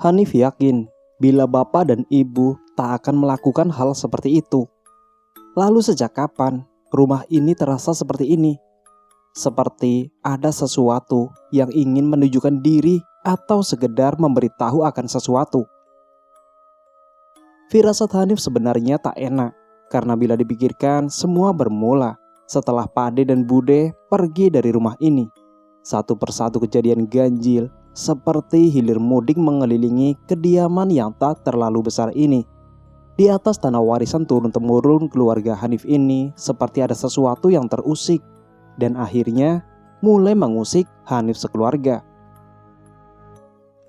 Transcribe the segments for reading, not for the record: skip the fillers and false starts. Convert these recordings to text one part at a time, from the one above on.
Hanif yakin bila bapak dan ibu tak akan melakukan hal seperti itu. Lalu sejak kapan rumah ini terasa seperti ini? Seperti ada sesuatu yang ingin menunjukkan diri atau sekedar memberitahu akan sesuatu. Firasat Hanif sebenarnya tak enak karena bila dipikirkan semua bermula setelah Pade dan Bude pergi dari rumah ini. Satu persatu kejadian ganjil seperti hilir mudik mengelilingi kediaman yang tak terlalu besar ini. Di atas tanah warisan turun-temurun keluarga Hanif ini seperti ada sesuatu yang terusik dan akhirnya mulai mengusik Hanif sekeluarga.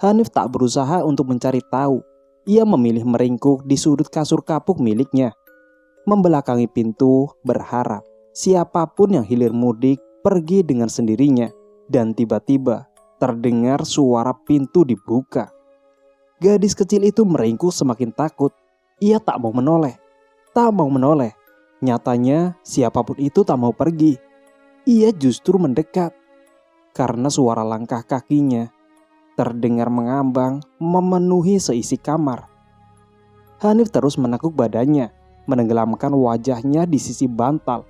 Hanif tak berusaha untuk mencari tahu. Ia memilih meringkuk di sudut kasur kapuk miliknya, membelakangi pintu berharap siapapun yang hilir mudik pergi dengan sendirinya. Dan tiba-tiba terdengar suara pintu dibuka. Gadis kecil itu meringkuk semakin takut. Ia tak mau menoleh. Nyatanya siapapun itu tak mau pergi. Ia justru mendekat. Karena suara langkah kakinya terdengar mengambang memenuhi seisi kamar. Hanif terus menekuk badannya, menenggelamkan wajahnya di sisi bantal.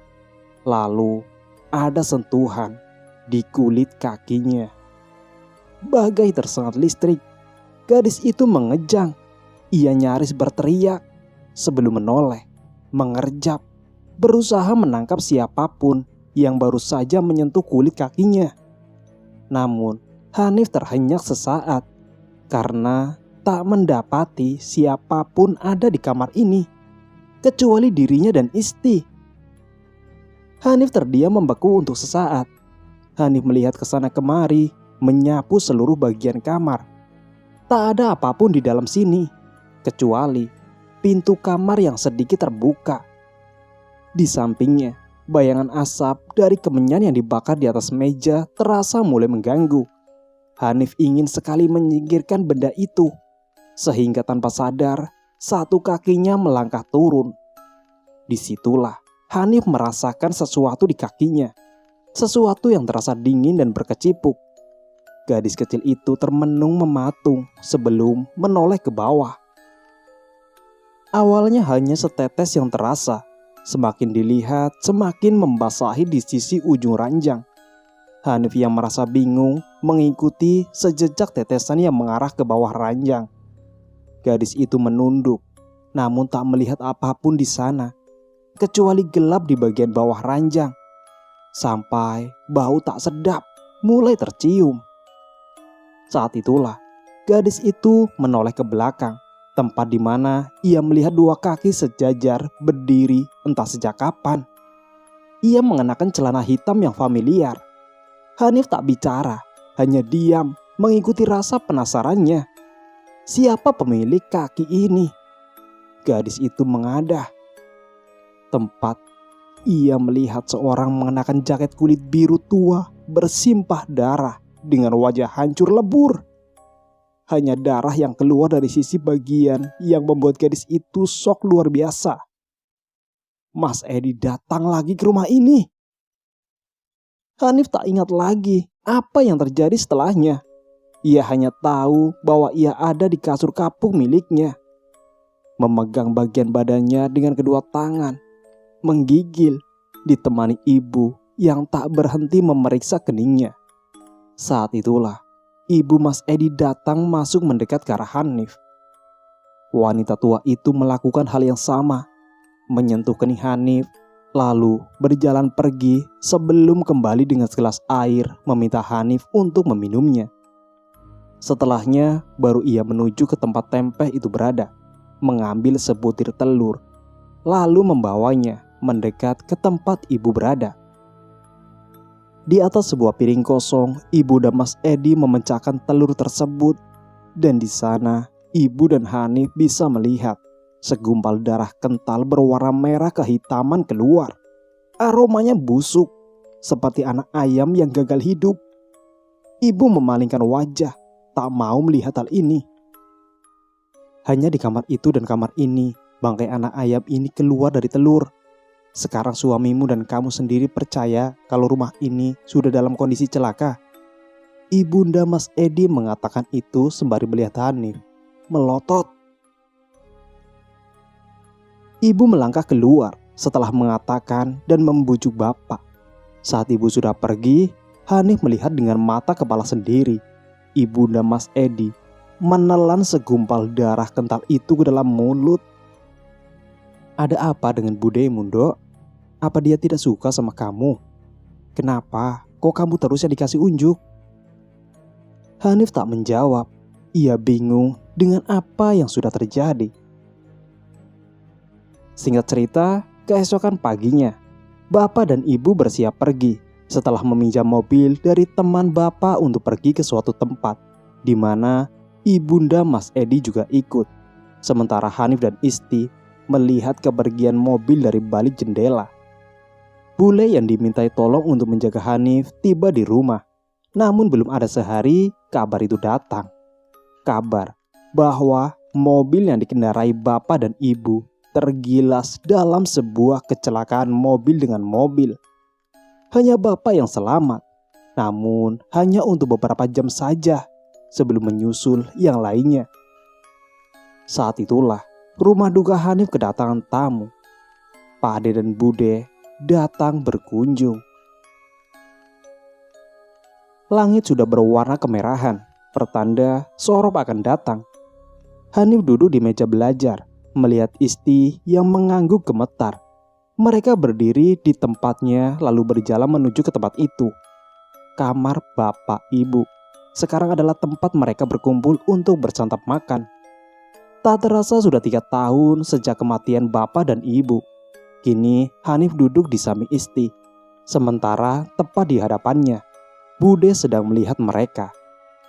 Lalu ada sentuhan di kulit kakinya. Bagai tersengat listrik, gadis itu mengejang. Ia nyaris berteriak sebelum menoleh, mengerjap, berusaha menangkap siapapun yang baru saja menyentuh kulit kakinya. Namun Hanif terhenyak sesaat karena tak mendapati siapapun ada di kamar ini kecuali dirinya dan Isti. Hanif terdiam membeku untuk sesaat. Hanif melihat ke sana kemari, menyapu seluruh bagian kamar. Tak ada apapun di dalam sini, kecuali pintu kamar yang sedikit terbuka. Di sampingnya, bayangan asap dari kemenyan yang dibakar di atas meja terasa mulai mengganggu. Hanif ingin sekali menyingkirkan benda itu, sehingga tanpa sadar, satu kakinya melangkah turun. Disitulah Hanif merasakan sesuatu di kakinya. Sesuatu yang terasa dingin dan berkecipuk. Gadis kecil itu termenung mematung sebelum menoleh ke bawah. Awalnya hanya setetes yang terasa. Semakin dilihat, semakin membasahi di sisi ujung ranjang. Hanif yang merasa bingung mengikuti sejejak tetesan yang mengarah ke bawah ranjang. Gadis itu menunduk, namun tak melihat apapun di sana, kecuali gelap di bagian bawah ranjang. Sampai bau tak sedap mulai tercium. Saat itulah gadis itu menoleh ke belakang, tempat di mana ia melihat dua kaki sejajar berdiri entah sejak kapan. Ia mengenakan celana hitam yang familiar. Hanif tak bicara, hanya diam mengikuti rasa penasarannya. Siapa pemilik kaki ini? Gadis itu mengadah. Tempat ia melihat seorang mengenakan jaket kulit biru tua bersimpah darah dengan wajah hancur lebur. Hanya darah yang keluar dari sisi bagian yang membuat gadis itu shock luar biasa. Mas Edi datang lagi ke rumah ini. Hanif tak ingat lagi apa yang terjadi setelahnya. Ia hanya tahu bahwa ia ada di kasur kapuk miliknya. Memegang bagian badannya dengan kedua tangan. Menggigil, ditemani ibu yang tak berhenti memeriksa keningnya. Saat itulah, ibu Mas Edi datang masuk mendekat ke arah Hanif. Wanita tua itu melakukan hal yang sama, menyentuh kening Hanif, lalu berjalan pergi sebelum kembali dengan segelas air meminta Hanif untuk meminumnya. Setelahnya, baru ia menuju ke tempat tempeh itu berada, mengambil sebutir telur, lalu membawanya mendekat ke tempat ibu berada. Di atas sebuah piring kosong, ibu dan Mas Edi memecahkan telur tersebut. Dan di sana, ibu dan Hanif bisa melihat segumpal darah kental berwarna merah kehitaman keluar. Aromanya busuk, seperti anak ayam yang gagal hidup. Ibu memalingkan wajah, tak mau melihat hal ini. Hanya di kamar itu dan kamar ini, bangkai anak ayam ini keluar dari telur. Sekarang suamimu dan kamu sendiri percaya kalau rumah ini sudah dalam kondisi celaka. Ibunda Mas Edi mengatakan itu sembari melihat Hanif melotot. Ibu melangkah keluar setelah mengatakan dan membujuk bapak. Saat ibu sudah pergi, Hanif melihat dengan mata kepala sendiri. Ibunda Mas Edi menelan segumpal darah kental itu ke dalam mulut. Ada apa dengan budemu, Dok? Apa dia tidak suka sama kamu? Kenapa? Kok kamu terus yang dikasih unjuk? Hanif tak menjawab. Ia bingung dengan apa yang sudah terjadi. Singkat cerita, keesokan paginya, bapak dan ibu bersiap pergi setelah meminjam mobil dari teman bapak untuk pergi ke suatu tempat, di mana ibunda Mas Edi juga ikut. Sementara Hanif dan Isti melihat kepergian mobil dari balik jendela. Bule yang dimintai tolong untuk menjaga Hanif tiba di rumah. Namun belum ada sehari, kabar itu datang. Kabar bahwa mobil yang dikendarai bapak dan ibu tergilas dalam sebuah kecelakaan mobil dengan mobil. Hanya bapak yang selamat, namun hanya untuk beberapa jam saja sebelum menyusul yang lainnya. Saat itulah rumah duka Hanif kedatangan tamu. Pak Ade dan Bude datang berkunjung. Langit sudah berwarna kemerahan, pertanda Sorop akan datang. Hanif duduk di meja belajar, melihat Isti yang mengangguk gemetar. Mereka berdiri di tempatnya lalu berjalan menuju ke tempat itu. Kamar bapak ibu. Sekarang adalah tempat mereka berkumpul untuk bersantap makan. Tak terasa sudah 3 tahun sejak kematian bapak dan ibu. Kini Hanif duduk di samping Isti. Sementara tepat di hadapannya, Bude sedang melihat mereka.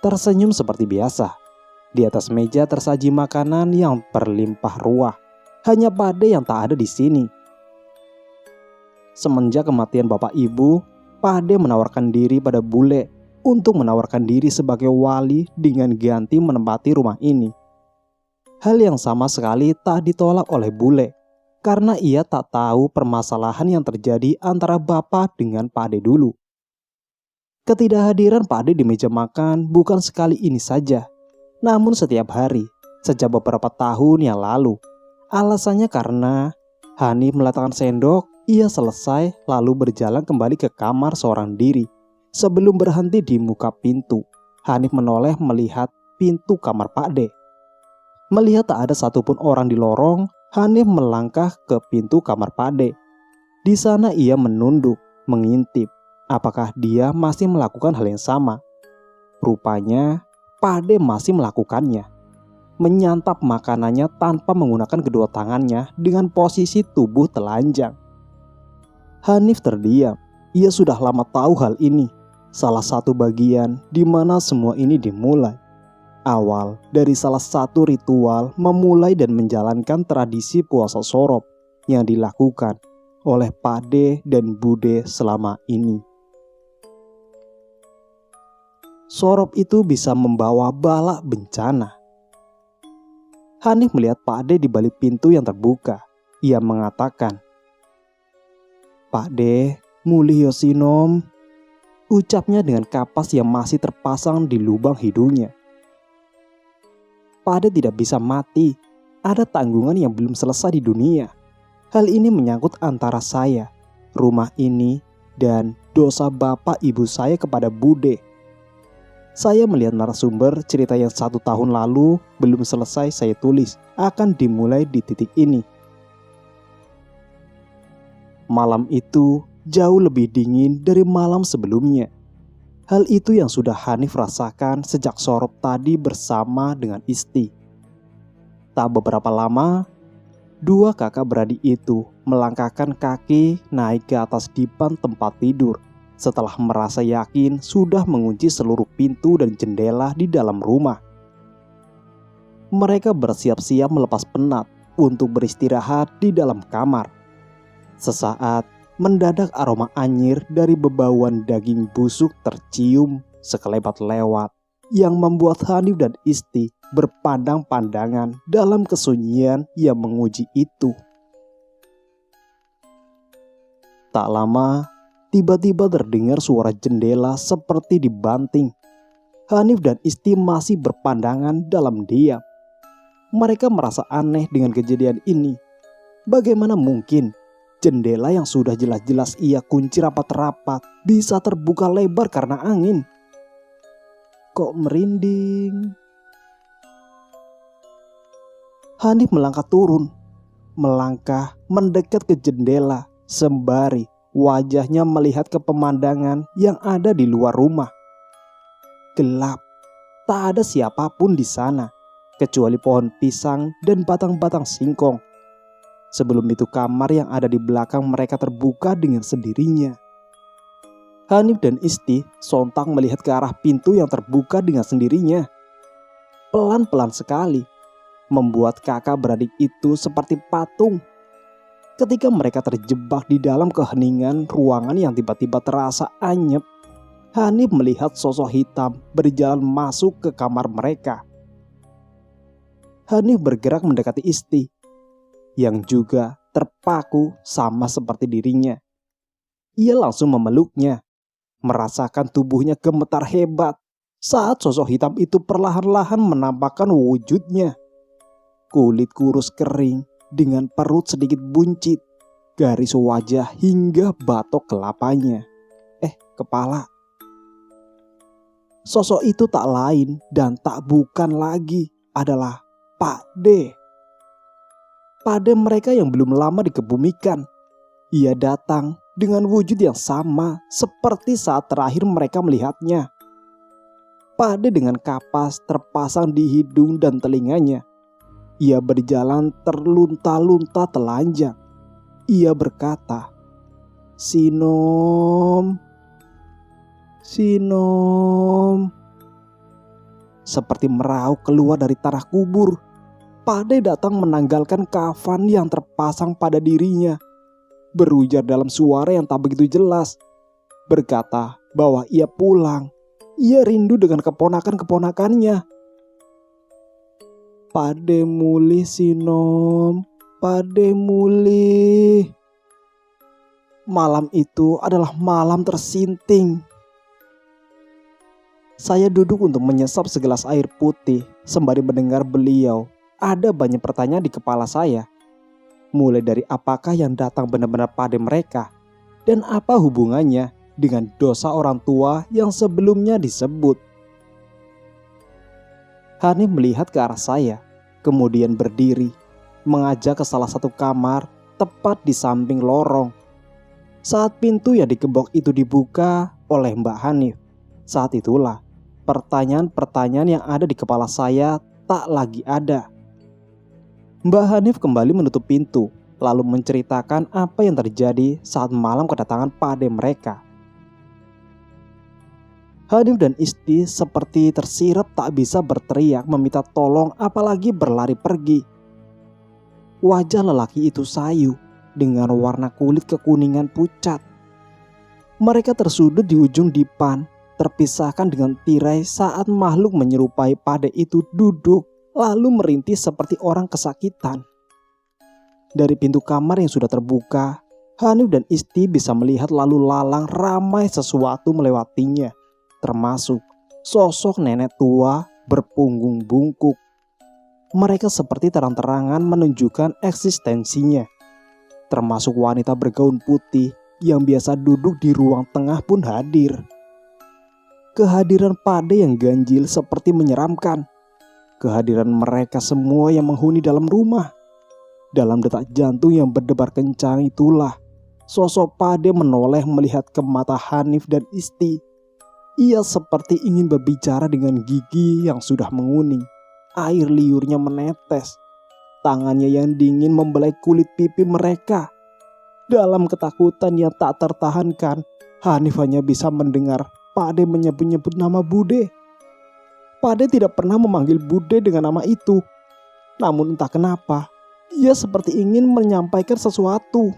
Tersenyum seperti biasa. Di atas meja tersaji makanan yang berlimpah ruah. Hanya Pak Ade yang tak ada di sini. Semenjak kematian bapak ibu, Pak Ade menawarkan diri pada Bule untuk menawarkan diri sebagai wali dengan ganti menempati rumah ini. Hal yang sama sekali tak ditolak oleh Bule, karena ia tak tahu permasalahan yang terjadi antara bapak dengan Pak Ade dulu. Ketidakhadiran Pak Ade di meja makan bukan sekali ini saja, namun setiap hari sejak beberapa tahun yang lalu. Alasannya karena Hanif meletakkan sendok, ia selesai lalu berjalan kembali ke kamar seorang diri. Sebelum berhenti di muka pintu, Hanif menoleh melihat pintu kamar Pak Ade. Melihat tak ada satupun orang di lorong, Hanif melangkah ke pintu kamar Pak Ade. Di sana ia menunduk, mengintip. Apakah dia masih melakukan hal yang sama? Rupanya Pak Ade masih melakukannya. Menyantap makanannya tanpa menggunakan kedua tangannya dengan posisi tubuh telanjang. Hanif terdiam. Ia sudah lama tahu hal ini. Salah satu bagian di mana semua ini dimulai. Awal dari salah satu ritual memulai dan menjalankan tradisi puasa Sorop yang dilakukan oleh Pak Ade dan Bude selama ini. Sorop itu bisa membawa bala bencana. Hanif melihat Pak Ade di balik pintu yang terbuka. Ia mengatakan, "Pak De, mulih yosinom," ucapnya dengan kapas yang masih terpasang di lubang hidungnya. Pak Ade tidak bisa mati. Ada tanggungan yang belum selesai di dunia. Hal ini menyangkut antara saya, rumah ini, dan dosa bapak ibu saya kepada Bude. Saya melihat narasumber cerita yang 1 tahun lalu belum selesai saya tulis akan dimulai di titik ini. Malam itu jauh lebih dingin dari malam sebelumnya. Hal itu yang sudah Hanif rasakan sejak Sorop tadi bersama dengan Isti. Tak beberapa lama, 2 kakak beradik itu melangkahkan kaki naik ke atas dipan tempat tidur. Setelah merasa yakin sudah mengunci seluruh pintu dan jendela di dalam rumah. Mereka bersiap-siap melepas penat untuk beristirahat di dalam kamar. Sesaat, mendadak aroma anyir dari bebauan daging busuk tercium sekelebat lewat yang membuat Hanif dan Isti berpandang-pandangan dalam kesunyian yang menguji itu. Tak lama, tiba-tiba terdengar suara jendela seperti dibanting. Hanif dan Isti masih berpandangan dalam diam. Mereka merasa aneh dengan kejadian ini. Bagaimana mungkin jendela yang sudah jelas-jelas ia kunci rapat-rapat bisa terbuka lebar karena angin? Kok merinding? Hanif melangkah turun, melangkah mendekat ke jendela sembari wajahnya melihat ke pemandangan yang ada di luar rumah. Gelap, tak ada siapapun di sana kecuali pohon pisang dan batang-batang singkong. Sebelum itu kamar yang ada di belakang mereka terbuka dengan sendirinya. Hanif dan Isti sontak melihat ke arah pintu yang terbuka dengan sendirinya. Pelan-pelan sekali, membuat kakak beradik itu seperti patung. Ketika mereka terjebak di dalam keheningan ruangan yang tiba-tiba terasa anyep, Hanif melihat sosok hitam berjalan masuk ke kamar mereka. Hanif bergerak mendekati Isti, yang juga terpaku sama seperti dirinya. Ia langsung memeluknya, merasakan tubuhnya gemetar hebat saat sosok hitam itu perlahan-lahan menampakkan wujudnya. Kulit kurus kering dengan perut sedikit buncit, garis wajah hingga batok kelapanya. Kepala. Sosok itu tak lain dan tak bukan lagi adalah Pak D. Pak D mereka yang belum lama dikebumikan. Ia datang dengan wujud yang sama seperti saat terakhir mereka melihatnya. Pak D dengan kapas terpasang di hidung dan telinganya. Ia berjalan terlunta-lunta telanjang. Ia berkata, "Sinom, Sinom." Seperti merauk keluar dari tanah kubur, Pak D datang menanggalkan kafan yang terpasang pada dirinya. Berujar dalam suara yang tak begitu jelas. Berkata bahwa ia pulang. Ia rindu dengan keponakan-keponakannya. "Pak D mulih Sinom, Pak D mulih." Malam itu adalah malam tersinting. Saya duduk untuk menyesap segelas air putih sembari mendengar beliau. Ada banyak pertanyaan di kepala saya. Mulai dari apakah yang datang benar-benar pada mereka, dan apa hubungannya dengan dosa orang tua yang sebelumnya disebut. Hanif melihat ke arah saya, kemudian berdiri, mengajak ke salah satu kamar tepat di samping lorong. Saat pintu yang digembok itu dibuka oleh Mbak Hanif, saat itulah pertanyaan-pertanyaan yang ada di kepala saya tak lagi ada. Mbak Hanif kembali menutup pintu, lalu menceritakan apa yang terjadi saat malam kedatangan Pak D mereka. Hanif dan Isti seperti tersirap tak bisa berteriak meminta tolong apalagi berlari pergi. Wajah lelaki itu sayu dengan warna kulit kekuningan pucat. Mereka tersudut di ujung dipan, terpisahkan dengan tirai saat makhluk menyerupai Pak D itu duduk lalu merintih seperti orang kesakitan. Dari pintu kamar yang sudah terbuka, Hanif dan Isti bisa melihat lalu lalang ramai sesuatu melewatinya, termasuk sosok nenek tua berpunggung bungkuk. Mereka seperti terang-terangan menunjukkan eksistensinya, termasuk wanita bergaun putih yang biasa duduk di ruang tengah pun hadir. Kehadiran Pak D yang ganjil seperti menyeramkan. Kehadiran mereka semua yang menghuni dalam rumah. Dalam detak jantung yang berdebar kencang itulah sosok Pak D menoleh melihat ke mata Hanif dan Isti. Ia seperti ingin berbicara dengan gigi yang sudah menguning. Air liurnya menetes. Tangannya yang dingin membelai kulit pipi mereka. Dalam ketakutan yang tak tertahankan, Hanif hanya bisa mendengar Pak D menyebut-nyebut nama Bude. Pak D tidak pernah memanggil Bude dengan nama itu. Namun entah kenapa, ia seperti ingin menyampaikan sesuatu.